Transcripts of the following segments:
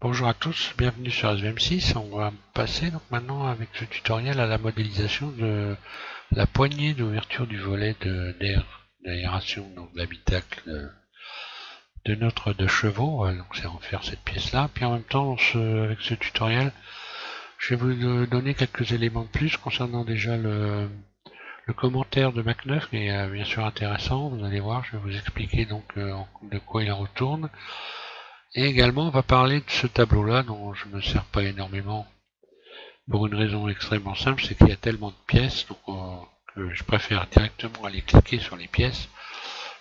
Bonjour à tous, bienvenue sur SVM6. On va passer donc maintenant avec ce tutoriel à la modélisation de la poignée d'ouverture du volet d'aération, donc de l'habitacle de notre deux chevaux. Donc c'est en faire cette pièce là. Puis en même temps, avec ce tutoriel, je vais vous donner quelques éléments de plus concernant déjà le commentaire de Mac9 qui est bien sûr intéressant. Vous allez voir, je vais vous expliquer donc de quoi il retourne. Et également, on va parler de ce tableau-là dont je ne me sers pas énormément pour une raison extrêmement simple, c'est qu'il y a tellement de pièces que je préfère directement aller cliquer sur les pièces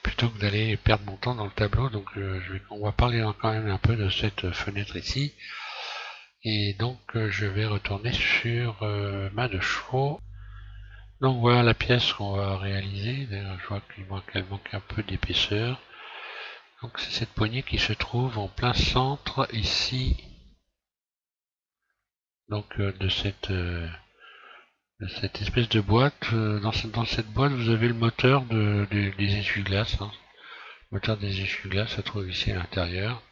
plutôt que d'aller perdre mon temps dans le tableau. Donc on va parler quand même un peu de cette fenêtre ici. Et donc je vais retourner sur ma deux chevaux. Donc voilà la pièce qu'on va réaliser. D'ailleurs, je vois qu'elle manque un peu d'épaisseur. Donc c'est cette poignée qui se trouve en plein centre ici, donc de cette espèce de boîte. Dans cette boîte, vous avez le moteur des essuie-glaces. Le moteur des essuie-glaces se trouve ici à l'intérieur.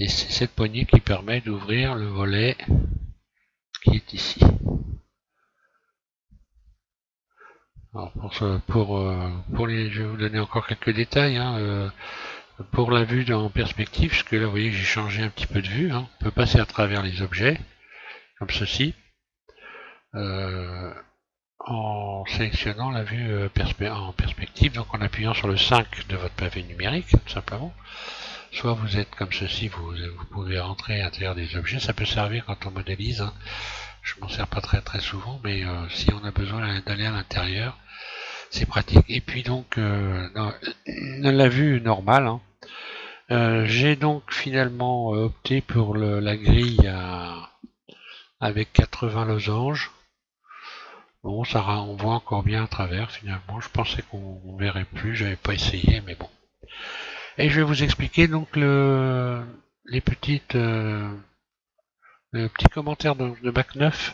Et c'est cette poignée qui permet d'ouvrir le volet qui est ici. Alors je vais vous donner encore quelques détails. Pour la vue en perspective, parce que là, vous voyez que j'ai changé un petit peu de vue. On peut passer à travers les objets, comme ceci. En sélectionnant la vue en perspective, donc en appuyant sur le 5 de votre pavé numérique, tout simplement. Soit vous êtes comme ceci, vous pouvez rentrer à l'intérieur des objets, ça peut servir quand on modélise. Je m'en sers pas très souvent, mais si on a besoin d'aller à l'intérieur, c'est pratique. Et puis donc, dans la vue normale, j'ai donc finalement opté pour la grille avec 80 losanges. Bon, on voit encore bien à travers finalement. Je pensais qu'on verrait plus, j'avais pas essayé, mais bon. Et je vais vous expliquer donc le petit commentaire de Mac9.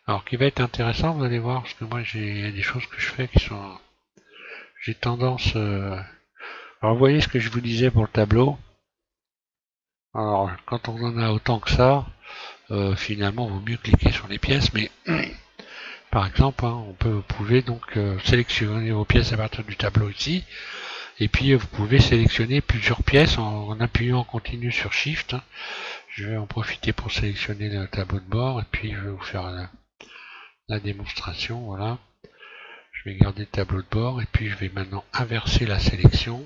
Alors qui va être intéressant, vous allez voir, parce que moi il y a des choses que je fais qui sont. J'ai tendance. Alors vous voyez ce que je vous disais pour le tableau. Alors quand on en a autant que ça, finalement il vaut mieux cliquer sur les pièces, mais par exemple, vous pouvez donc sélectionner vos pièces à partir du tableau ici, et puis vous pouvez sélectionner plusieurs pièces en appuyant en continu sur Shift. Je vais en profiter pour sélectionner le tableau de bord, et puis je vais vous faire la démonstration. Voilà. Je vais garder le tableau de bord, et puis je vais maintenant inverser la sélection,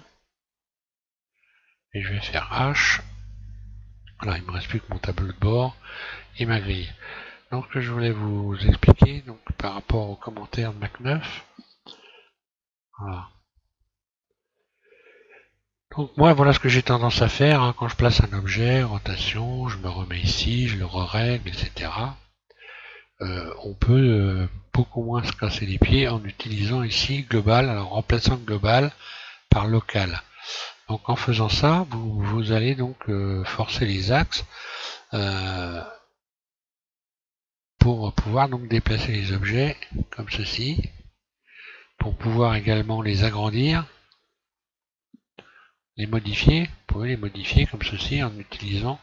et je vais faire H. Voilà, il ne me reste plus que mon tableau de bord et ma grille. Donc je voulais vous expliquer donc par rapport aux commentaires de Mac9. Voilà. Donc moi voilà ce que j'ai tendance à faire quand je place un objet, rotation, je me remets ici, je le re-règle, etc. On peut beaucoup moins se casser les pieds en utilisant ici global, alors en remplaçant global par local. Donc en faisant ça, vous allez donc forcer les axes pour pouvoir donc déplacer les objets comme ceci, pour pouvoir également les agrandir, les modifier. Vous pouvez les modifier comme ceci en utilisant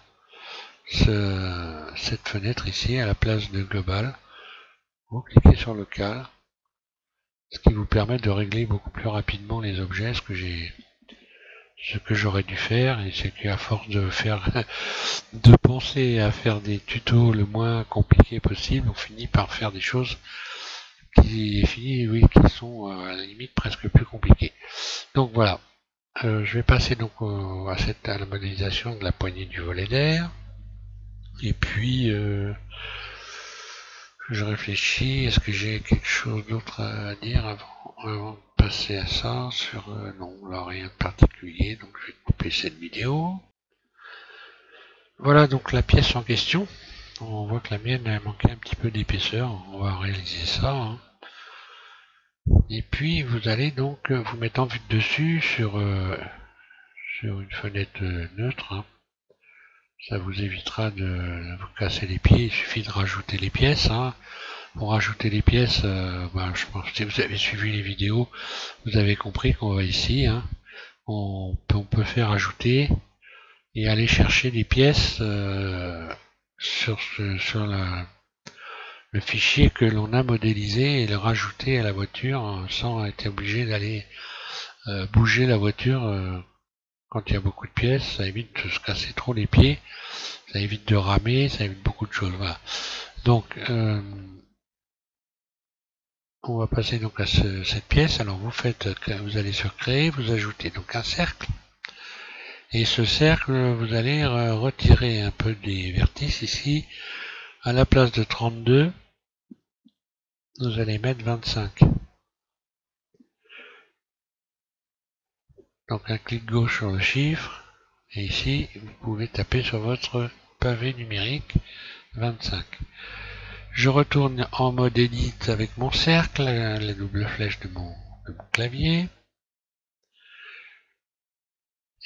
cette fenêtre ici à la place de global. Vous cliquez sur local, ce qui vous permet de régler beaucoup plus rapidement les objets. Ce que j'aurais dû faire, et c'est qu'à force de penser à faire des tutos le moins compliqués possible, on finit par faire des choses qui sont à la limite presque plus compliquées. Donc voilà. Je vais passer donc à la modélisation de la poignée du volet d'air. Et puis je réfléchis, est-ce que j'ai quelque chose d'autre à dire avant de passer à ça non, là rien de particulier, donc je vais couper cette vidéo. Voilà donc la pièce en question. On voit que la mienne a manqué un petit peu d'épaisseur, on va réaliser ça. Et puis vous allez donc vous mettre en vue de dessus sur une fenêtre neutre. Ça vous évitera de vous casser les pieds, il suffit de rajouter les pièces. Pour rajouter les pièces, je pense que si vous avez suivi les vidéos, vous avez compris qu'on va ici. On peut faire ajouter, et aller chercher des pièces sur le fichier que l'on a modélisé et le rajouter à la voiture sans être obligé d'aller bouger la voiture quand il y a beaucoup de pièces. Ça évite de se casser trop les pieds, ça évite de ramer, ça évite beaucoup de choses. Voilà. Donc on va passer donc à cette pièce. Alors vous allez sur créer, vous ajoutez donc un cercle. Et ce cercle, vous allez retirer un peu des vertices ici. À la place de 32, vous allez mettre 25. Donc un clic gauche sur le chiffre. Et ici, vous pouvez taper sur votre pavé numérique 25. Je retourne en mode Edit avec mon cercle, la double flèche de mon clavier.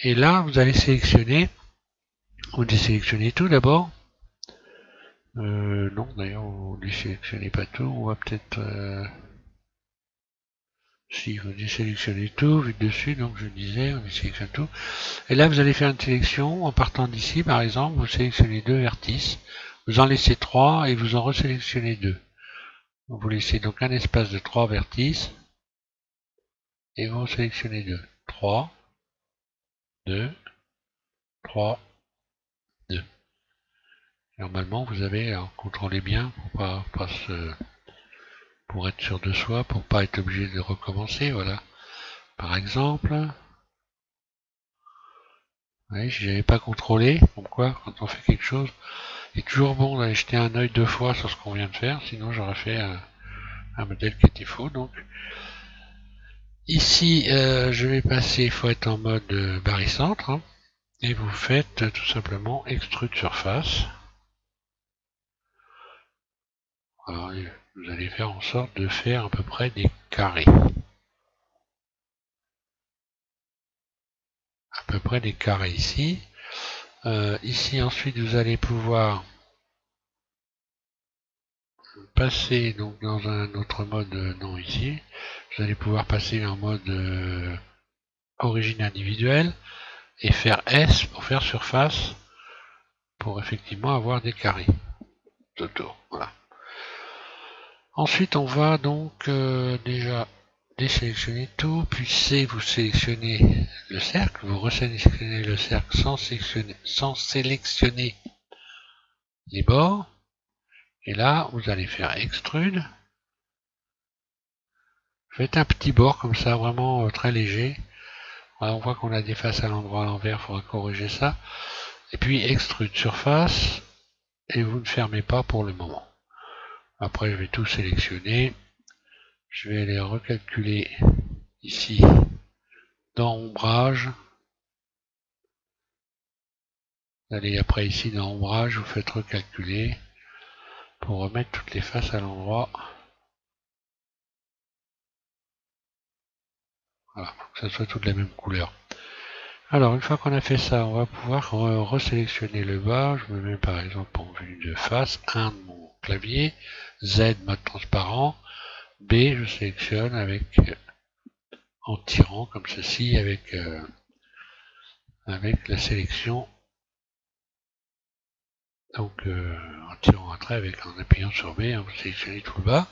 Et là, vous allez sélectionner, vous désélectionnez tout d'abord. Non, d'ailleurs, vous ne désélectionnez pas tout. On va peut-être... si, vous désélectionnez tout, vu de dessus, donc je disais, on désélectionne tout. Et là, vous allez faire une sélection en partant d'ici, par exemple, vous sélectionnez 2 vertices, vous en laissez 3 et vous en resélectionnez 2. Vous laissez donc un espace de 3 vertices et vous sélectionnez 2. 3, 2, 3, 2. Normalement, vous avez, alors, contrôlez bien pour être sûr de soi, pour pas être obligé de recommencer, voilà. Par exemple, oui, si j'avais pas contrôlé, comme quoi, quand on fait quelque chose, il est toujours bon d'aller jeter un œil 2 fois sur ce qu'on vient de faire, sinon j'aurais fait un modèle qui était faux. Donc ici, je vais passer, il faut être en mode barycentre, hein, et vous faites tout simplement extrude surface. Alors, vous allez faire en sorte de faire à peu près des carrés. À peu près des carrés ici. Ici ensuite vous allez pouvoir passer donc dans un autre mode, non ici, vous allez pouvoir passer en mode origine individuelle et faire S pour faire surface pour effectivement avoir des carrés autour. Voilà. Ensuite on va donc déjà désélectionner tout, puis C, vous sélectionnez le cercle, vous resélectionnez le cercle sans sélectionner les bords. Et là, vous allez faire extrude. Faites un petit bord comme ça, vraiment très léger. Voilà, on voit qu'on a des faces à l'endroit à l'envers, il faudra corriger ça. Et puis extrude surface, et vous ne fermez pas pour le moment. Après, je vais tout sélectionner. Je vais aller recalculer ici dans ombrage. Allez, après ici dans ombrage, vous faites recalculer pour remettre toutes les faces à l'endroit. Voilà, pour que ça soit toutes les mêmes couleurs. Alors, une fois qu'on a fait ça, on va pouvoir resélectionner le bas. Je me mets par exemple en vue de face, 1 de mon clavier, Z mode transparent, B je sélectionne avec en tirant comme ceci avec la sélection, donc en tirant un trait en appuyant sur B, vous sélectionnez tout le bas.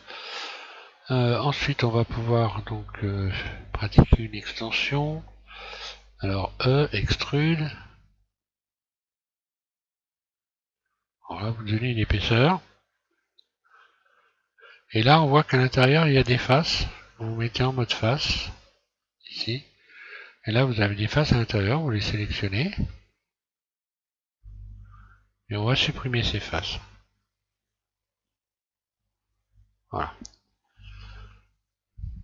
Ensuite on va pouvoir donc pratiquer une extension. Alors E, extrude. Alors là vous donnez une épaisseur. Et là on voit qu'à l'intérieur il y a des faces. Vous mettez en mode face, ici. Et là vous avez des faces à l'intérieur, vous les sélectionnez. Et on va supprimer ces faces. Voilà.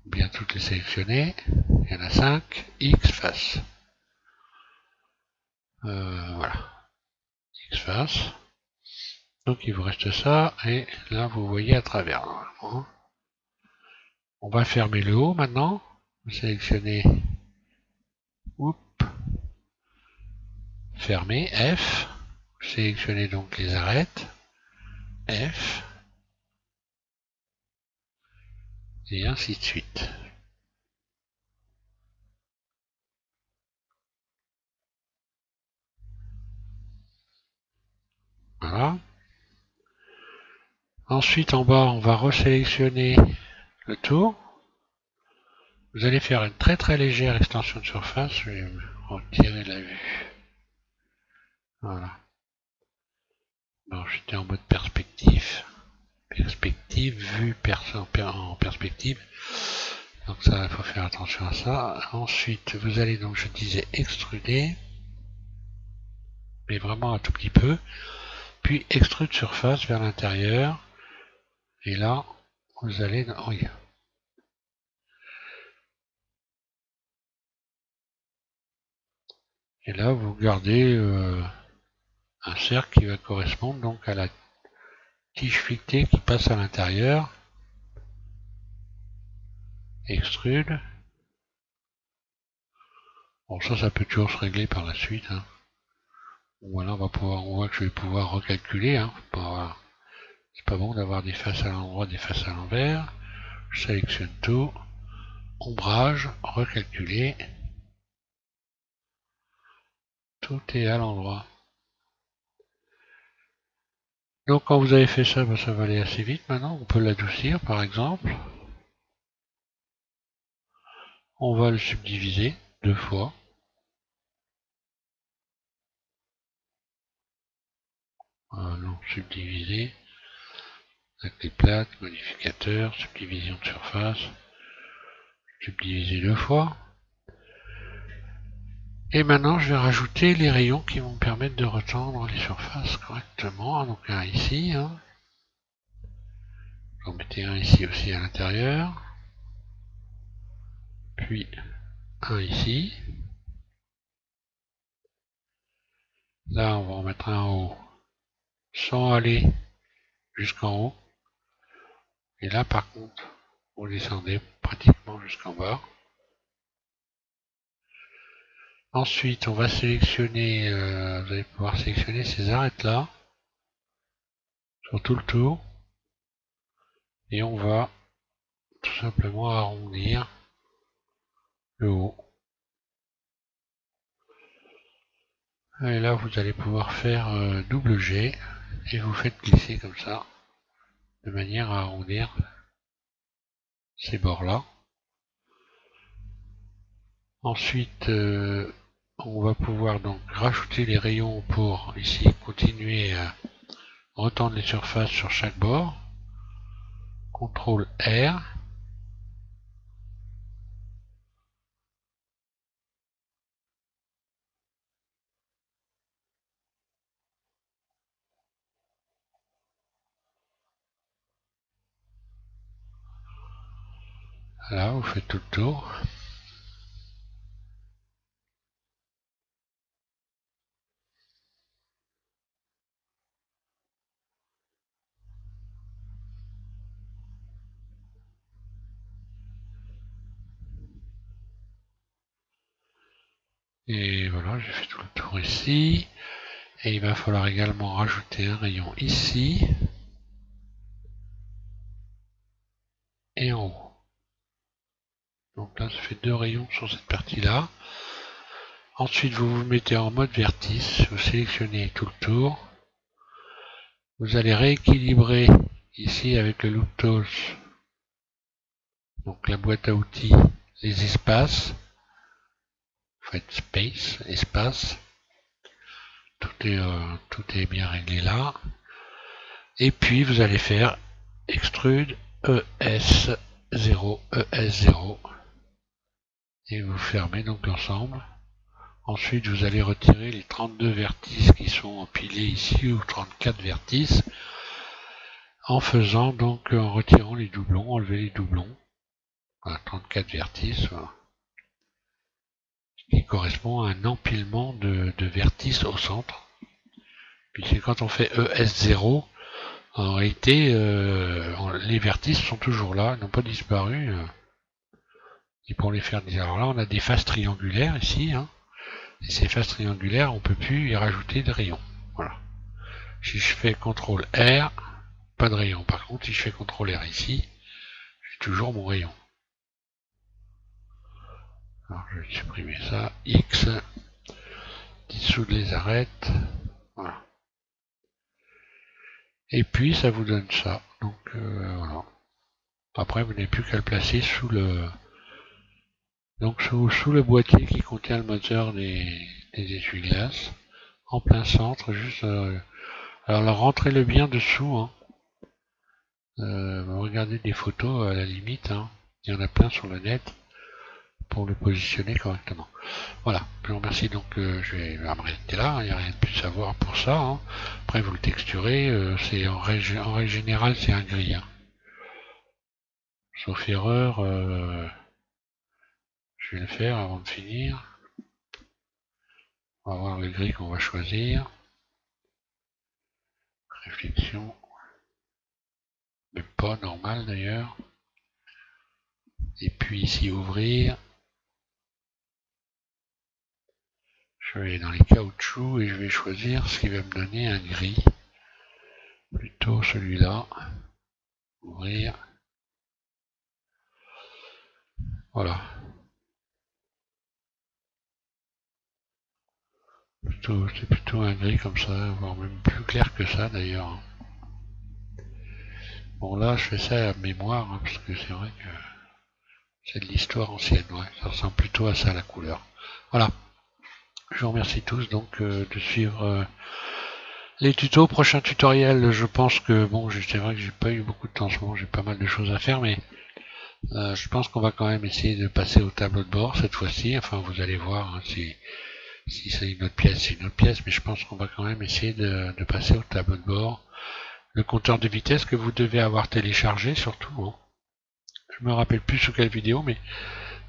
Bien toutes les sélectionner. Il y en a 5. X faces. Voilà. X faces. Donc il vous reste ça. Et là vous voyez à travers. Normalement. On va fermer le haut maintenant. Vous sélectionnez. Oups. Fermer. F. Vous sélectionnez donc les arêtes. F. Et ainsi de suite. Voilà. Ensuite, en bas, on va resélectionner le tour. Vous allez faire une très très légère extension de surface. Je vais retirer la vue. Voilà. Alors, j'étais en mode perspective. Vue en perspective. Donc ça, il faut faire attention à ça. Ensuite, vous allez donc, je disais, extruder. Mais vraiment un tout petit peu. Puis extrude surface vers l'intérieur. Et là, vous allez... Oui. Et là, vous gardez un cercle qui va correspondre donc à la tige filetée qui passe à l'intérieur. Extrude. Bon, ça peut toujours se régler par la suite. Hein. Voilà, on voit que je vais pouvoir recalculer. Hein. C'est pas bon d'avoir des faces à l'endroit, des faces à l'envers. Je sélectionne tout. Ombrage, recalculer. Tout est à l'endroit. Donc quand vous avez fait ça, ben, ça va aller assez vite maintenant. On peut l'adoucir par exemple. On va le subdiviser 2 fois. Non, subdiviser. Avec les plaques, modificateur, subdivision de surface. Subdiviser 2 fois. Et maintenant, je vais rajouter les rayons qui vont me permettre de retendre les surfaces correctement. Donc un ici. Hein. J'en mettais un ici aussi à l'intérieur. Puis un ici. Là, on va en mettre un en haut sans aller jusqu'en haut. Et là, par contre, vous descendez pratiquement jusqu'en bas. Ensuite, on va sélectionner, vous allez pouvoir sélectionner ces arêtes-là sur tout le tour. Et on va tout simplement arrondir le haut. Et là, vous allez pouvoir faire double G et vous faites glisser comme ça, de manière à arrondir ces bords-là. Ensuite, on va pouvoir donc rajouter les rayons pour ici continuer à retendre les surfaces sur chaque bord. CTRL R. Là, vous faites tout le tour. Et voilà, j'ai fait tout le tour ici. Et il va falloir également rajouter un rayon ici et en haut. Donc là, ça fait 2 rayons sur cette partie-là. Ensuite, vous vous mettez en mode vertice, vous sélectionnez tout le tour. Vous allez rééquilibrer ici avec le loop tools, donc la boîte à outils, les espaces. Vous faites space, espace. Tout est bien réglé là. Et puis vous allez faire extrude ES0, ES0. Et vous fermez donc l'ensemble. Ensuite, vous allez retirer les 32 vertices qui sont empilés ici, ou 34 vertices, en faisant donc, en retirant les doublons, enlever les doublons. Voilà, 34 vertices, voilà. Qui correspond à un empilement de vertices au centre. Puisque quand on fait ES0, en réalité, les vertices sont toujours là, n'ont pas disparu. Et pour les faire, alors là, on a des faces triangulaires ici, hein. Et ces faces triangulaires, on ne peut plus y rajouter de rayons. Voilà. Si je fais CTRL R, pas de rayon. Par contre, si je fais CTRL R ici, j'ai toujours mon rayon. Alors, je vais supprimer ça. X, dissoudre les arêtes. Voilà. Et puis ça vous donne ça. Donc voilà. Après vous n'avez plus qu'à le placer sous le sous le boîtier qui contient le moteur des essuie-glaces, en plein centre, juste alors rentrez-le bien dessous, hein. Regardez des photos à la limite, hein. Il y en a plein sur le net pour le positionner correctement. Voilà, je vous remercie. Donc je vais m'arrêter là, il n'y a rien de plus à voir pour ça, hein. Après vous le texturez, c'est en règle générale c'est un gris, hein. Sauf erreur, je vais le faire avant de finir. On va voir le gris qu'on va choisir. Réflexion. Mais pas normal d'ailleurs. Et puis ici ouvrir. Je vais aller dans les caoutchoucs et je vais choisir ce qui va me donner un gris. Plutôt celui-là. Ouvrir. Voilà. C'est plutôt un gris comme ça, voire même plus clair que ça d'ailleurs. Bon là je fais ça à mémoire, hein, parce que c'est vrai que c'est de l'histoire ancienne, ouais. Ça ressemble plutôt à ça la couleur. Voilà. Je vous remercie tous donc de suivre les tutos. Prochain tutoriel, je pense que bon, c'est vrai que j'ai pas eu beaucoup de temps en ce moment, j'ai pas mal de choses à faire, mais je pense qu'on va quand même essayer de passer au tableau de bord cette fois-ci. Enfin, vous allez voir, hein, si c'est une autre pièce, c'est une autre pièce, mais je pense qu'on va quand même essayer de passer au tableau de bord. Le compteur de vitesse que vous devez avoir téléchargé surtout, hein. Je me rappelle plus sous quelle vidéo, mais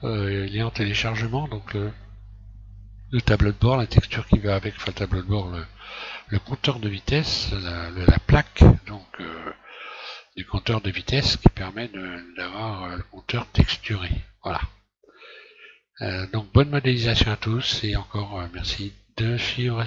il est en téléchargement, donc le tableau de bord, la texture qui va avec, enfin le tableau de bord, le compteur de vitesse, la plaque donc du compteur de vitesse qui permet d'avoir le compteur texturé. Voilà. Donc bonne modélisation à tous et encore merci de suivre